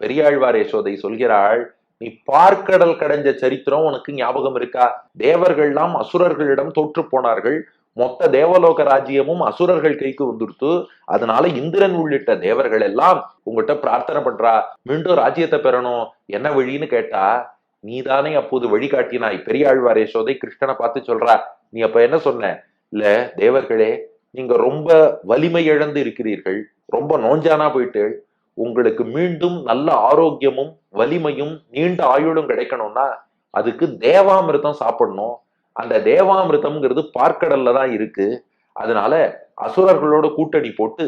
பெரியாழ்வார் யசோதை சொல்கிறாள், நீ பார்க்கடல் கடைஞ்ச சரித்திரம் உனக்கு ஞாபகம் இருக்கா? தேவர்கள்லாம் அசுரர்களிடம் தோற்று போனார்கள். மொத்த தேவலோக ராஜ்யமும் அசுரர்கள் கைக்கு வந்துடுத்து. அதனால இந்திரன் உள்ளிட்ட தேவர்கள் எல்லாம் உங்ககிட்ட பிரார்த்தனை பண்றா, மீண்டும் ராஜ்யத்தை பெறணும், என்ன வழின்னு கேட்டா, நீதானே அப்போது வழிகாட்டினாய். பெரியாழ்வார் யசோதை கிருஷ்ணனை பார்த்து சொல்றா, நீ அப்ப என்ன சொன்ன? இல்ல தேவர்களே, நீங்க ரொம்ப வலிமை இழந்து இருக்கிறீர்கள், ரொம்ப நோஞ்சானா போயிட்டு, உங்களுக்கு மீண்டும் நல்ல ஆரோக்கியமும் வலிமையும் நீண்ட ஆயுளும் கிடைக்கணும்னா அதுக்கு தேவாமிர்தம் சாப்பிடணும். அந்த தேவாமிர்தம்ங்கிறது பார்க்கடல்ல தான் இருக்கு. அதனால அசுரர்களோட கூட்டணி போட்டு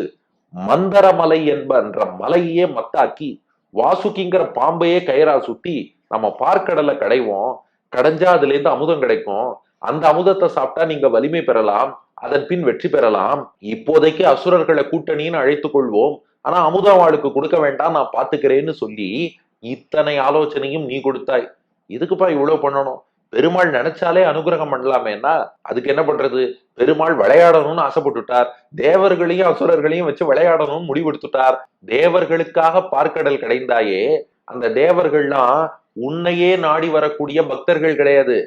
மந்தரமலை என்ற மலையே மத்தாக்கி வாசுகிங்கிற பாம்பையே கயிறா சுட்டி நம்ம பார்க்கடலை கடைவோம். கடைஞ்சா அதுல இருந்து அமுதம் கிடைக்கும். அந்த அமுதத்தை சாப்பிட்டா நீங்க வலிமை பெறலாம், அதன் பின் வெற்றி பெறலாம். இப்போதைக்கு அசுரர்களை கூட்டணின்னு அழைத்துக் கொள்வோம், ஆனா அமுதவாளுக்கு கொடுக்க வேண்டாம், நான் பாத்துக்கிறேன்னு சொல்லி இத்தனை ஆலோசனையும் நீ கொடுத்தாய். இதுக்குப்பா இவ்வளவு பண்ணணும்? பெருமாள் நினைச்சாலே அனுகிரகம் பண்ணலாமேன்னா அதுக்கு என்ன பண்றது? பெருமாள் விளையாடணும்னு ஆசைப்பட்டுட்டார். தேவர்களையும் அசுரர்களையும் வச்சு விளையாடணும்னு முடிவெடுத்துட்டார். தேவர்களுக்காக பார்க்கடல் கிடைந்தாயே, அந்த தேவர்கள்லாம் உன்னையே நாடி வரக்கூடிய பக்தர்கள் கிடையாது,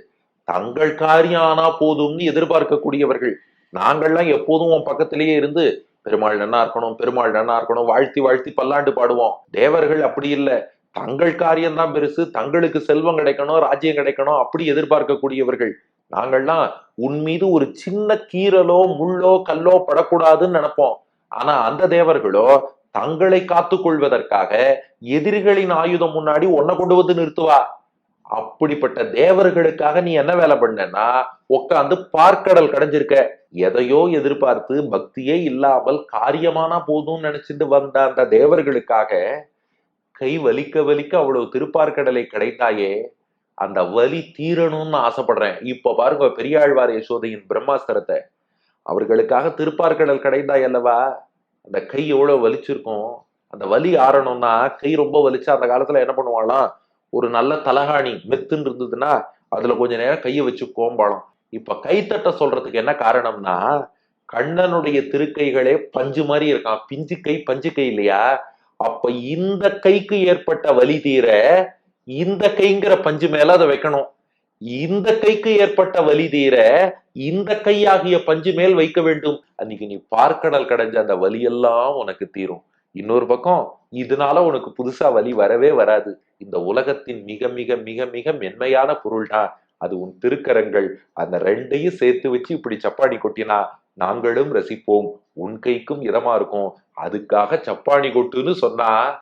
தங்கள் காரியம் ஆனா போதும்னு எதிர்பார்க்கக்கூடியவர்கள். நாங்கள்லாம் எப்போதும் உன் பக்கத்திலேயே இருந்து பெருமாள் நன்னா இருக்கணும், பெருமாள் நன்னா இருக்கணும் வாழ்த்தி வாழ்த்தி பல்லாண்டு பாடுவோம். தேவர்கள் அப்படி இல்லை, தங்கள் காரியம்தான் பெருசு, தங்களுக்கு செல்வம் கிடைக்கணும், ராஜ்யம் கிடைக்கணும், அப்படி எதிர்பார்க்கக்கூடியவர்கள். நாங்கள்லாம் உன் மீது ஒரு சின்ன கீரலோ முள்ளோ கல்லோ படக்கூடாதுன்னு நினைப்போம். ஆனா அந்த தேவர்களோ தங்களை காத்துக் கொள்வதற்காக எதிரிகளின் ஆயுதம் முன்னாடி ஒன்ன கொண்டு வந்து நிறுத்துவா. அப்படிப்பட்ட தேவர்களுக்காக நீ என்ன வேலை பண்ணனா, உட்காந்து பார்க்கடல் கடைஞ்சிருக்க. எதையோ எதிர்பார்த்து பக்தியே இல்லாமல் காரியமானா போதும்னு நினைச்சிட்டு வந்த அந்த தேவர்களுக்காக கை வலிக்க வலிக்க அவ்வளவு திருப்பார்கடலை கிடைத்தாயே, அந்த வலி தீரணும்னு ஆசைப்படுறேன். இப்ப பாருங்க பெரியாழ்வார் யசோதையின் பிரம்மாஸ்திரத்தை. அவர்களுக்காக திருப்பார்கடல் கிடைந்தாய் அல்லவா, அந்த கை எவ்வளவு வலிச்சிருக்கும். அந்த வலி ஆறணும்னா கை ரொம்ப வலிச்சா அந்த காலத்துல என்ன பண்ணுவாங்களாம், ஒரு நல்ல தலகாணி மெத்துன்னு இருந்ததுன்னா அதுல கொஞ்ச நேரம் கையை வச்சு கோம்பாலும். இப்ப கைத்தட்ட சொல்றதுக்கு என்ன காரணம்னா, கண்ணனுடைய திருக்கைகளே பஞ்சு மாதிரி இருக்கான், பிஞ்சு கை பஞ்சு கை இல்லையா? அப்ப இந்த கைக்கு ஏற்பட்ட வலி தீர இந்த கைங்கிற பஞ்சு மேல அதை வைக்கணும். இந்த கைக்கு ஏற்பட்ட வலி தீர இந்த கையாகிய பஞ்சு மேல் வைக்க வேண்டும். அன்னைக்கு நீ பார்க்கடல் கடைஞ்ச அந்த வலியெல்லாம் உனக்கு தீரும். இன்னொரு பக்கம் இதனால உனக்கு புதுசா வலி வரவே வராது. இந்த உலகத்தின் மிக மிக மிக மிக மென்மையான பொருள்தான் அது உன் திருக்கரங்கள். அந்த ரெண்டையும் சேர்த்து வச்சு இப்படி சப்பாடி கொட்டினா நாங்களும் ரசிப்போம், உன் கைக்கும் இதமா இருக்கும். அதுக்காக சப்பாணி கொட்டுன்னு சொன்னா